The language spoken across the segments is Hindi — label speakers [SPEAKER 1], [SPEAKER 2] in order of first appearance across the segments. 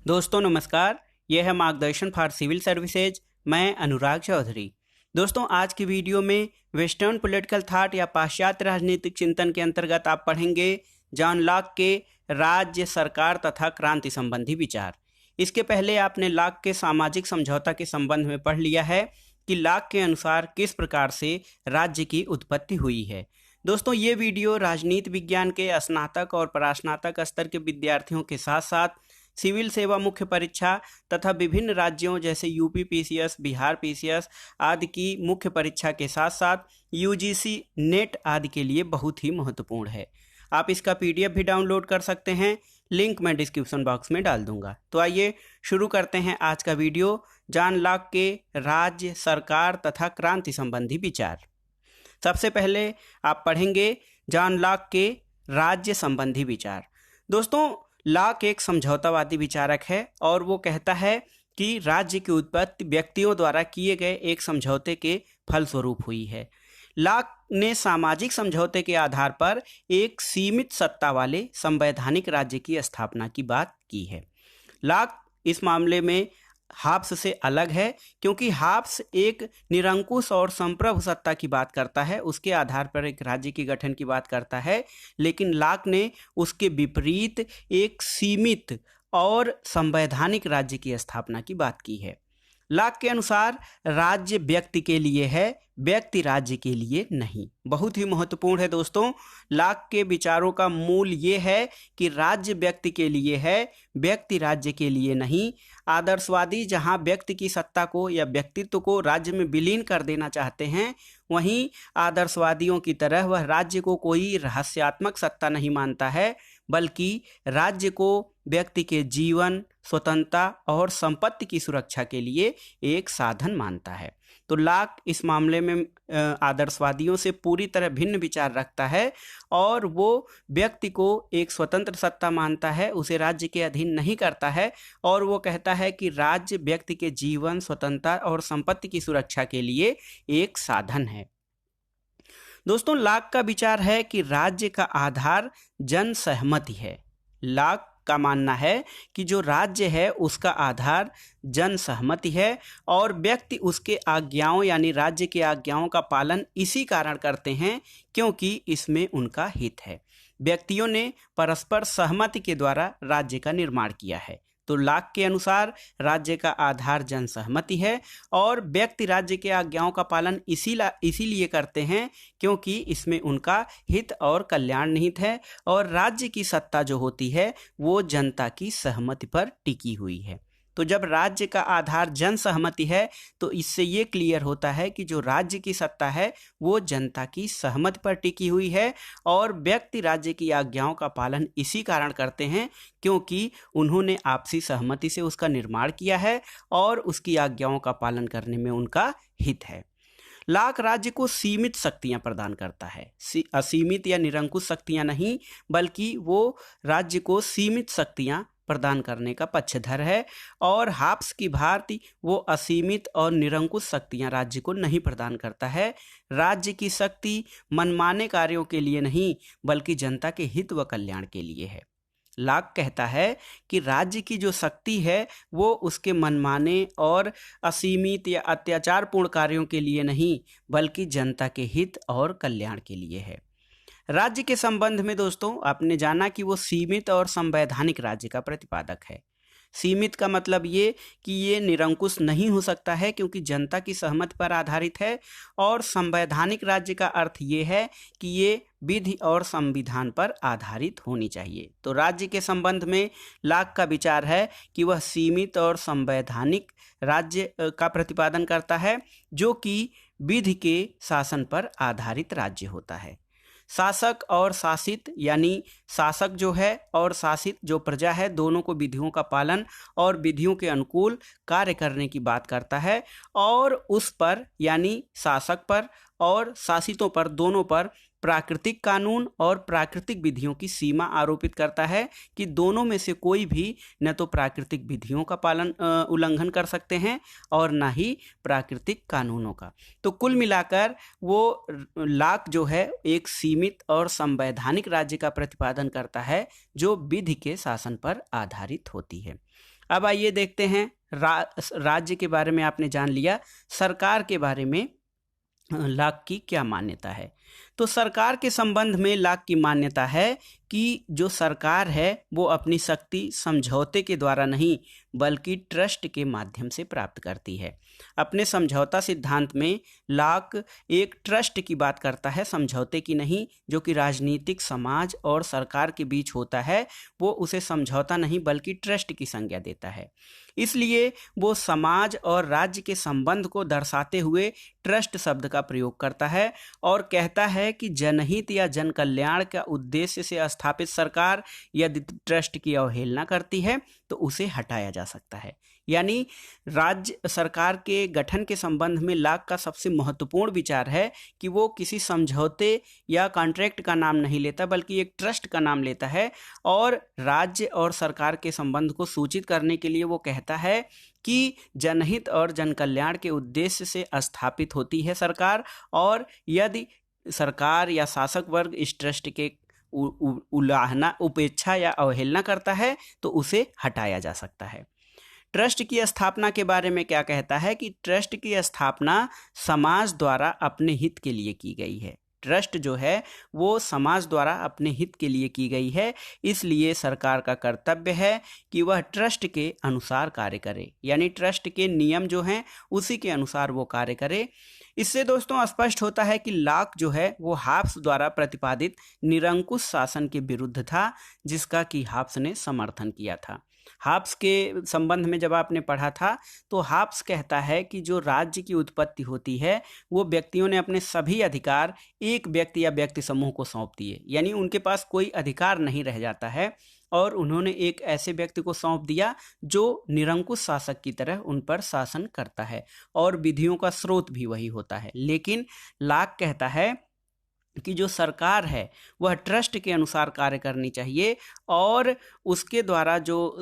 [SPEAKER 1] दोस्तों नमस्कार, यह है मार्गदर्शन फॉर सिविल सर्विसेज। मैं अनुराग चौधरी। दोस्तों आज की वीडियो में वेस्टर्न पॉलिटिकल थॉट या पाश्चात्य राजनीतिक चिंतन के अंतर्गत आप पढ़ेंगे जॉन लॉक के राज्य, सरकार तथा क्रांति संबंधी विचार। इसके पहले आपने लॉक के सामाजिक समझौता के संबंध में पढ़ लिया है कि लॉक के अनुसार किस प्रकार से राज्य की उत्पत्ति हुई है। दोस्तों ये वीडियो राजनीति विज्ञान के स्नातक और परास्नातक स्तर के विद्यार्थियों के साथ साथ सिविल सेवा मुख्य परीक्षा तथा विभिन्न राज्यों जैसे यूपी पीसीएस, बिहार पीसीएस आदि की मुख्य परीक्षा के साथ साथ यूजीसी नेट आदि के लिए बहुत ही महत्वपूर्ण है। आप इसका पीडीएफ भी डाउनलोड कर सकते हैं, लिंक मैं डिस्क्रिप्शन बॉक्स में डाल दूंगा। तो आइए शुरू करते हैं आज का वीडियो, जॉन लॉक के राज्य, सरकार तथा क्रांति संबंधी विचार। सबसे पहले आप पढ़ेंगे जॉन लॉक के राज्य संबंधी विचार। दोस्तों लॉक एक समझौतावादी विचारक है और वो कहता है कि राज्य की उत्पत्ति व्यक्तियों द्वारा किए गए एक समझौते के फलस्वरूप हुई है। लॉक ने सामाजिक समझौते के आधार पर एक सीमित सत्ता वाले संवैधानिक राज्य की स्थापना की बात की है। लॉक इस मामले में हाब्स से अलग है, क्योंकि हाब्स एक निरंकुश और संप्रभु सत्ता की बात करता है, उसके आधार पर एक राज्य के गठन की बात करता है। लेकिन लॉक ने उसके विपरीत एक सीमित और संवैधानिक राज्य की स्थापना की बात की है। लॉक के अनुसार राज्य व्यक्ति के लिए है, व्यक्ति राज्य के लिए नहीं। बहुत ही महत्वपूर्ण है दोस्तों। लॉक के विचारों का मूल ये है कि राज्य व्यक्ति के लिए है, व्यक्ति राज्य के लिए नहीं। आदर्शवादी जहां व्यक्ति की सत्ता को या व्यक्तित्व को राज्य में विलीन कर देना चाहते हैं, वहीं आदर्शवादियों की तरह वह राज्य को कोई रहस्यात्मक सत्ता नहीं मानता है, बल्कि राज्य को व्यक्ति के जीवन, स्वतंत्रता और संपत्ति की सुरक्षा के लिए एक साधन मानता है। तो लॉक इस मामले में आदर्शवादियों से पूरी तरह भिन्न विचार रखता है और वो व्यक्ति को एक स्वतंत्र सत्ता मानता है, उसे राज्य के अधीन नहीं करता है, और वो कहता है कि राज्य व्यक्ति के जीवन, स्वतंत्रता और संपत्ति की सुरक्षा के लिए एक साधन है। दोस्तों लॉक का विचार है कि राज्य का आधार जन सहमति है। लॉक का मानना है कि जो राज्य है उसका आधार जन सहमति है और व्यक्ति उसके आज्ञाओं यानी राज्य के आज्ञाओं का पालन इसी कारण करते हैं क्योंकि इसमें उनका हित है। व्यक्तियों ने परस्पर सहमति के द्वारा राज्य का निर्माण किया है। तो लॉक के अनुसार राज्य का आधार जन सहमति है और व्यक्ति राज्य के आज्ञाओं का पालन इसीलिए करते हैं क्योंकि इसमें उनका हित और कल्याण निहित है, और राज्य की सत्ता जो होती है वो जनता की सहमति पर टिकी हुई है। तो जब राज्य का आधार जन सहमति है तो इससे ये क्लियर होता है कि जो राज्य की सत्ता है वो जनता की सहमति पर टिकी हुई है, और व्यक्ति राज्य की आज्ञाओं का पालन इसी कारण करते हैं क्योंकि उन्होंने आपसी सहमति से उसका निर्माण किया है और उसकी आज्ञाओं का पालन करने में उनका हित है। लॉक राज्य को सीमित शक्तियां प्रदान करता है, असीमित या निरंकुश शक्तियां नहीं, बल्कि वो राज्य को सीमित शक्तियां प्रदान करने का पक्षधर है। और हाब्स की भांति वो असीमित और निरंकुश शक्तियां राज्य को नहीं प्रदान करता है। राज्य की शक्ति मनमाने कार्यों के लिए नहीं, बल्कि जनता के हित व कल्याण के लिए है। लॉक कहता है कि राज्य की जो शक्ति है वो उसके मनमाने और असीमित या अत्याचारपूर्ण कार्यों के लिए नहीं, बल्कि जनता के हित और कल्याण के लिए है। राज्य के संबंध में दोस्तों आपने जाना कि वो सीमित और संवैधानिक राज्य का प्रतिपादक है। सीमित का मतलब ये कि ये निरंकुश नहीं हो सकता है क्योंकि जनता की सहमति पर आधारित है, और संवैधानिक राज्य का अर्थ ये है कि ये विधि और संविधान पर आधारित होनी चाहिए। तो राज्य के संबंध में लॉक का विचार है कि वह सीमित और संवैधानिक राज्य का प्रतिपादन करता है जो कि विधि के शासन पर आधारित राज्य होता है। शासक और शासित यानी शासक जो है और शासित जो प्रजा है, दोनों को विधियों का पालन और विधियों के अनुकूल कार्य करने की बात करता है, और उस पर यानी शासक पर और शासितों पर, दोनों पर प्राकृतिक कानून और प्राकृतिक विधियों की सीमा आरोपित करता है कि दोनों में से कोई भी न तो प्राकृतिक विधियों का उल्लंघन कर सकते हैं और न ही प्राकृतिक कानूनों का। तो कुल मिलाकर वो लॉक जो है एक सीमित और संवैधानिक राज्य का प्रतिपादन करता है जो विधि के शासन पर आधारित होती है। अब आइए देखते हैं राज्य के बारे में आपने जान लिया, सरकार के बारे में लाक की क्या मान्यता है। तो सरकार के संबंध में लाक की मान्यता है कि जो सरकार है वो अपनी शक्ति समझौते के द्वारा नहीं बल्कि ट्रस्ट के माध्यम से प्राप्त करती है। अपने समझौता सिद्धांत में लाक एक ट्रस्ट की बात करता है, समझौते की नहीं, जो कि राजनीतिक समाज और सरकार के बीच होता है। वो उसे समझौता नहीं बल्कि ट्रस्ट की संज्ञा देता है। इसलिए वो समाज और राज्य के संबंध को दर्शाते हुए ट्रस्ट शब्द का प्रयोग करता है और कहता है कि जनहित या जन कल्याण का उद्देश्य से स्थापित सरकार यदि ट्रस्ट की अवहेलना करती है तो उसे हटाया जा सकता है। यानी राज्य सरकार के गठन के संबंध में लाक का सबसे महत्वपूर्ण विचार है कि वो किसी समझौते या कॉन्ट्रैक्ट का नाम नहीं लेता बल्कि एक ट्रस्ट का नाम लेता है और राज्य और सरकार के संबंध को सूचित करने के लिए वो कहता है कि जनहित और जन कल्याण के उद्देश्य से स्थापित होती है सरकार, और यदि सरकार या शासक वर्ग इस ट्रस्ट के उल्लंघना, उपेक्षा या अवहेलना करता है तो उसे हटाया जा सकता है। ट्रस्ट की स्थापना के बारे में क्या कहता है कि ट्रस्ट की स्थापना समाज द्वारा अपने हित के लिए की गई है। ट्रस्ट जो है वो समाज द्वारा अपने हित के लिए की गई है, इसलिए सरकार का कर्तव्य है कि वह ट्रस्ट के अनुसार कार्य करे, यानी ट्रस्ट के नियम जो हैं उसी के अनुसार वो कार्य करे। इससे दोस्तों स्पष्ट होता है कि लाक जो है वो हाब्स द्वारा प्रतिपादित निरंकुश शासन के विरुद्ध था, जिसका कि हाब्स ने समर्थन किया था। हाब्स के संबंध में जब आपने पढ़ा था तो हाब्स कहता है कि जो राज्य की उत्पत्ति होती है वो व्यक्तियों ने अपने सभी अधिकार एक व्यक्ति या व्यक्ति समूह को सौंप दिए, यानी उनके पास कोई अधिकार नहीं रह जाता है और उन्होंने एक ऐसे व्यक्ति को सौंप दिया जो निरंकुश शासक की तरह उन पर शासन करता है और विधियों का स्रोत भी वही होता है। लेकिन लाक कहता है कि जो सरकार है वह ट्रस्ट के अनुसार कार्य करनी चाहिए और उसके द्वारा जो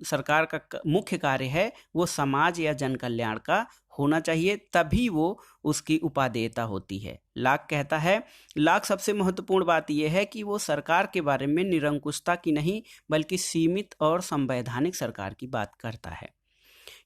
[SPEAKER 1] सरकार का मुख्य कार्य है वो समाज या जन कल्याण का होना चाहिए, तभी वो उसकी उपादेयता होती है। लाक कहता है, लाक सबसे महत्वपूर्ण बात यह है कि वो सरकार के बारे में निरंकुशता की नहीं बल्कि सीमित और संवैधानिक सरकार की बात करता है।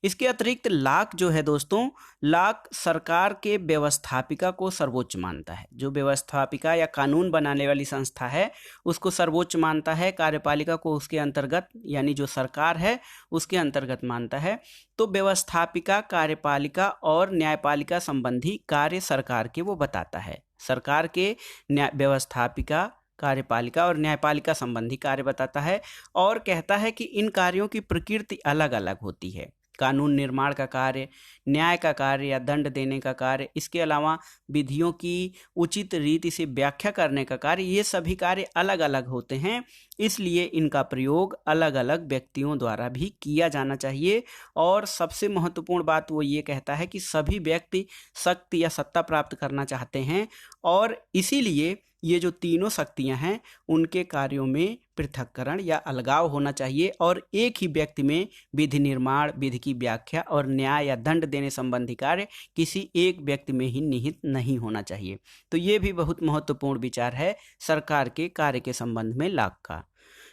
[SPEAKER 1] इसके अतिरिक्त लाक जो है दोस्तों, लाक सरकार के व्यवस्थापिका को सर्वोच्च मानता है। जो व्यवस्थापिका या कानून बनाने वाली संस्था है उसको सर्वोच्च मानता है, कार्यपालिका को उसके अंतर्गत यानी जो सरकार है उसके अंतर्गत मानता है। तो व्यवस्थापिका, कार्यपालिका और न्यायपालिका संबंधी कार्य सरकार के वो बताता है। सरकार के व्यवस्थापिका, कार्यपालिका और न्यायपालिका संबंधी कार्य बताता है और कहता है कि इन कार्यों की प्रकृति अलग अलग होती है। कानून निर्माण का कार्य, न्याय का कार्य या दंड देने का कार्य, इसके अलावा विधियों की उचित रीति से व्याख्या करने का कार्य, ये सभी कार्य अलग अलग होते हैं, इसलिए इनका प्रयोग अलग अलग व्यक्तियों द्वारा भी किया जाना चाहिए। और सबसे महत्वपूर्ण बात वो ये कहता है कि सभी व्यक्ति शक्ति या सत्ता प्राप्त करना चाहते हैं और इसीलिए ये जो तीनों शक्तियां हैं उनके कार्यों में पृथक्करण या अलगाव होना चाहिए और एक ही व्यक्ति में विधि निर्माण, विधि की व्याख्या और न्याय या दंड देने संबंधी कार्य किसी एक व्यक्ति में ही निहित नहीं होना चाहिए। तो ये भी बहुत महत्वपूर्ण विचार है सरकार के कार्य के संबंध में लाक का।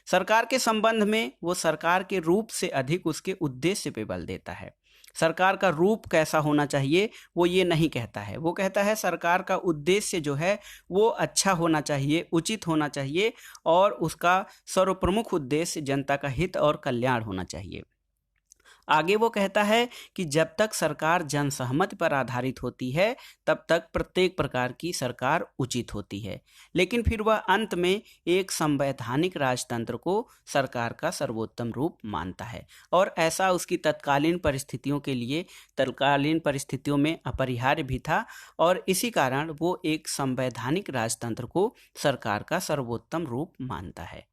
[SPEAKER 1] सरकार के संबंध में वो सरकार के रूप से अधिक उसके उद्देश्य पे बल देता है। सरकार का रूप कैसा होना चाहिए वो ये नहीं कहता है, वो कहता है सरकार का उद्देश्य जो है वो अच्छा होना चाहिए, उचित होना चाहिए और उसका सर्वप्रमुख उद्देश्य जनता का हित और कल्याण होना चाहिए। आगे वो कहता है कि जब तक सरकार जनसहमति पर आधारित होती है तब तक प्रत्येक प्रकार की सरकार उचित होती है, लेकिन फिर वह अंत में एक संवैधानिक राजतंत्र को सरकार का सर्वोत्तम रूप मानता है और ऐसा उसकी तत्कालीन परिस्थितियों में अपरिहार्य भी था और इसी कारण वो एक संवैधानिक राजतंत्र को सरकार का सर्वोत्तम रूप मानता है।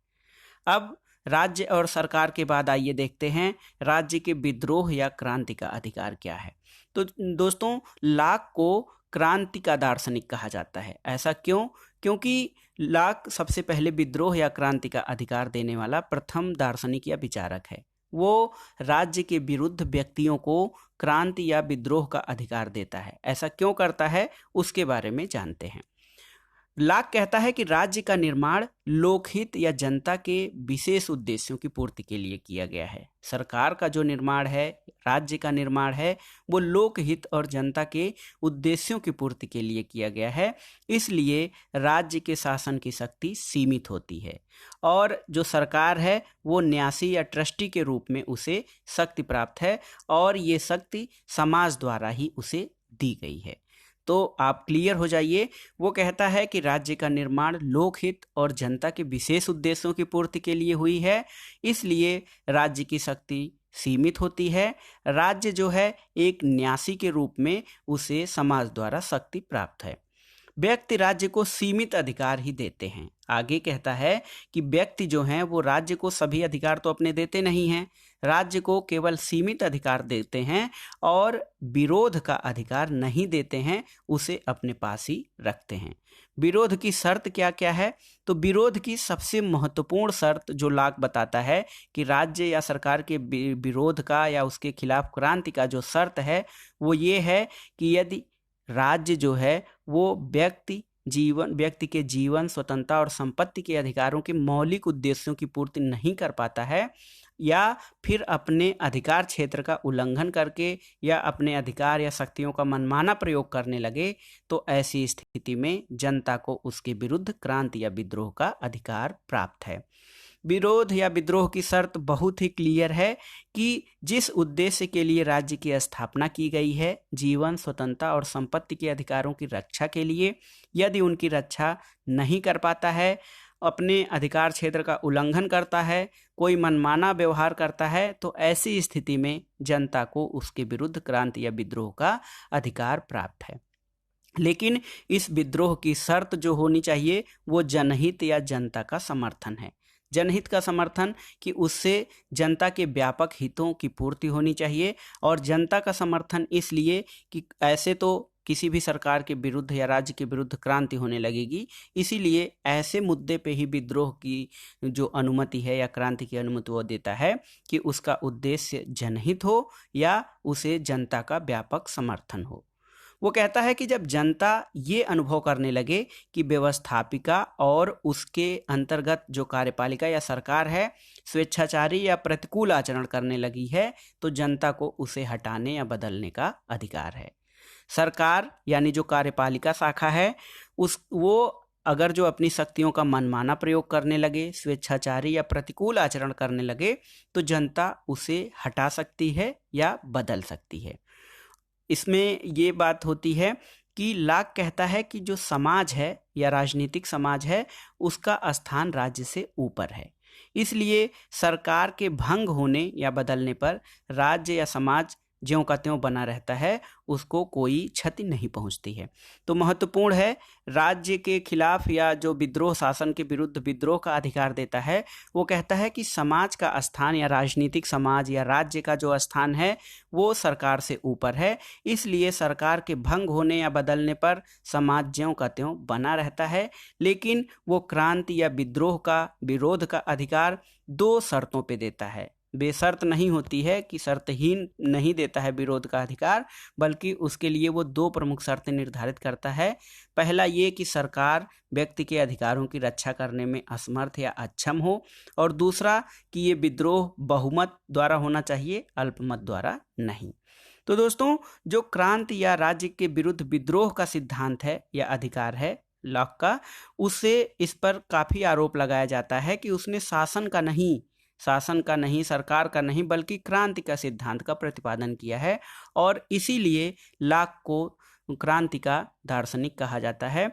[SPEAKER 1] अब राज्य और सरकार के बाद आइए देखते हैं राज्य के विद्रोह या क्रांति का अधिकार क्या है। तो दोस्तों, लाक को क्रांति का दार्शनिक कहा जाता है। ऐसा क्यों? क्योंकि लाक सबसे पहले विद्रोह या क्रांति का अधिकार देने वाला प्रथम दार्शनिक या विचारक है। वो राज्य के विरुद्ध व्यक्तियों को क्रांति या विद्रोह का अधिकार देता है। ऐसा क्यों करता है उसके बारे में जानते हैं। लाक कहता है कि राज्य का निर्माण लोकहित या जनता के विशेष उद्देश्यों की पूर्ति के लिए किया गया है। सरकार का जो निर्माण है, राज्य का निर्माण है, वो लोकहित और जनता के उद्देश्यों की पूर्ति के लिए किया गया है। इसलिए राज्य के शासन की शक्ति सीमित होती है और जो सरकार है वो न्यासी या ट्रस्टी के रूप में उसे शक्ति प्राप्त है और ये शक्ति समाज द्वारा ही उसे दी गई है। तो आप क्लियर हो जाइए। वो कहता है कि राज्य का निर्माण लोकहित और जनता के विशेष उद्देश्यों की पूर्ति के लिए हुई है, इसलिए राज्य की शक्ति सीमित होती है। राज्य जो है एक न्यासी के रूप में उसे समाज द्वारा शक्ति प्राप्त है। व्यक्ति राज्य को सीमित अधिकार ही देते हैं। आगे कहता है कि व्यक्ति जो हैं वो राज्य को सभी अधिकार तो अपने देते नहीं हैं, राज्य को केवल सीमित अधिकार देते हैं और विरोध का अधिकार नहीं देते हैं, उसे अपने पास ही रखते हैं। विरोध की शर्त क्या क्या है? तो विरोध की सबसे महत्वपूर्ण शर्त जो लाक बताता है कि राज्य या सरकार के विरोध का या उसके खिलाफ क्रांति का जो शर्त है वो ये है कि यदि राज्य जो है वो व्यक्ति के जीवन, स्वतंत्रता और संपत्ति के अधिकारों के मौलिक उद्देश्यों की पूर्ति नहीं कर पाता है या फिर अपने अधिकार क्षेत्र का उल्लंघन करके या अपने अधिकार या शक्तियों का मनमाना प्रयोग करने लगे, तो ऐसी स्थिति में जनता को उसके विरुद्ध क्रांति या विद्रोह का अधिकार प्राप्त है। विरोध या विद्रोह की शर्त बहुत ही क्लियर है कि जिस उद्देश्य के लिए राज्य की स्थापना की गई है, जीवन, स्वतंत्रता और संपत्ति के अधिकारों की रक्षा के लिए, यदि उनकी रक्षा नहीं कर पाता है, अपने अधिकार क्षेत्र का उल्लंघन करता है, कोई मनमाना व्यवहार करता है, तो ऐसी स्थिति में जनता को उसके विरुद्ध क्रांति या विद्रोह का अधिकार प्राप्त है। लेकिन इस विद्रोह की शर्त जो होनी चाहिए वो जनहित या जनता का समर्थन है। जनहित का समर्थन कि उससे जनता के व्यापक हितों की पूर्ति होनी चाहिए, और जनता का समर्थन इसलिए कि ऐसे तो किसी भी सरकार के विरुद्ध या राज्य के विरुद्ध क्रांति होने लगेगी, इसीलिए ऐसे मुद्दे पे ही विद्रोह की जो अनुमति है या क्रांति की अनुमति वो देता है कि उसका उद्देश्य जनहित हो या उसे जनता का व्यापक समर्थन हो। वो कहता है कि जब जनता ये अनुभव करने लगे कि व्यवस्थापिका और उसके अंतर्गत जो कार्यपालिका या सरकार है स्वेच्छाचारी या प्रतिकूल आचरण करने लगी है, तो जनता को उसे हटाने या बदलने का अधिकार है। सरकार यानी जो कार्यपालिका शाखा है वो अगर जो अपनी शक्तियों का मनमाना प्रयोग करने लगे, स्वेच्छाचारी या प्रतिकूल आचरण करने लगे, तो जनता उसे हटा सकती है या बदल सकती है। इसमें ये बात होती है कि लाक कहता है कि जो समाज है या राजनीतिक समाज है उसका स्थान राज्य से ऊपर है, इसलिए सरकार के भंग होने या बदलने पर राज्य या समाज ज्यों का त्यों बना रहता है, उसको कोई क्षति नहीं पहुंचती है। तो महत्वपूर्ण है, राज्य के खिलाफ या जो विद्रोह शासन के विरुद्ध विद्रोह का अधिकार देता है, वो कहता है कि समाज का स्थान या राजनीतिक समाज या राज्य का जो स्थान है वो सरकार से ऊपर है, इसलिए सरकार के भंग होने या बदलने पर समाज ज्यों का त्यों बना रहता है, लेकिन वो क्रांति या विद्रोह का विरोध का अधिकार दो शर्तों पे देता है। बेशर्त नहीं होती है कि शर्तहीन नहीं देता है विरोध का अधिकार, बल्कि उसके लिए वो दो प्रमुख शर्तें निर्धारित करता है। पहला ये कि सरकार व्यक्ति के अधिकारों की रक्षा करने में असमर्थ या अक्षम हो, और दूसरा कि ये विद्रोह बहुमत द्वारा होना चाहिए, अल्पमत द्वारा नहीं। तो दोस्तों, जो क्रांति या राज्य के विरुद्ध विद्रोह का सिद्धांत है या अधिकार है लॉक का, उससे इस पर काफ़ी आरोप लगाया जाता है कि उसने शासन का नहीं, सरकार का नहीं, बल्कि क्रांति का सिद्धांत का प्रतिपादन किया है, और इसीलिए लॉक को क्रांति का दार्शनिक कहा जाता है।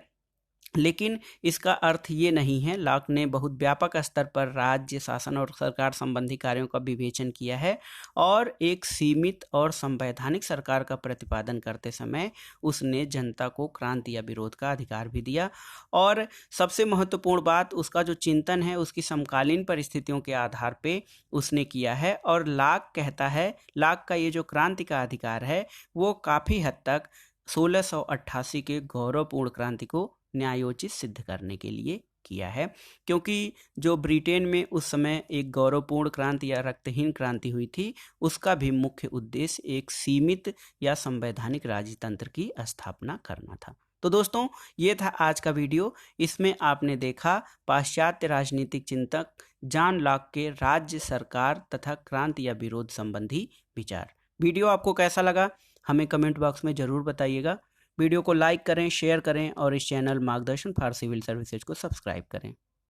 [SPEAKER 1] लेकिन इसका अर्थ ये नहीं है। लॉक ने बहुत व्यापक स्तर पर राज्य शासन और सरकार संबंधी कार्यों का विवेचन किया है, और एक सीमित और संवैधानिक सरकार का प्रतिपादन करते समय उसने जनता को क्रांति या विरोध का अधिकार भी दिया। और सबसे महत्वपूर्ण बात, उसका जो चिंतन है उसकी समकालीन परिस्थितियों के आधार पे उसने किया है। और लॉक कहता है, लॉक का ये जो क्रांति का अधिकार है वो काफ़ी हद तक 1688 के गौरवपूर्ण क्रांति को न्यायोचित सिद्ध करने के लिए किया है, क्योंकि जो ब्रिटेन में उस समय एक गौरवपूर्ण क्रांति या रक्तहीन क्रांति हुई थी, उसका भी मुख्य उद्देश्य एक सीमित या संवैधानिक राजतंत्र की स्थापना करना था। तो दोस्तों ये था आज का वीडियो। इसमें आपने देखा पाश्चात्य राजनीतिक चिंतक जॉन लॉक के राज्य, सरकार तथा क्रांति या विरोध संबंधी विचार। वीडियो आपको कैसा लगा हमें कमेंट बॉक्स में ज़रूर बताइएगा। वीडियो को लाइक करें, शेयर करें और इस चैनल मार्गदर्शन फॉर सिविल सर्विसेज को सब्सक्राइब करें।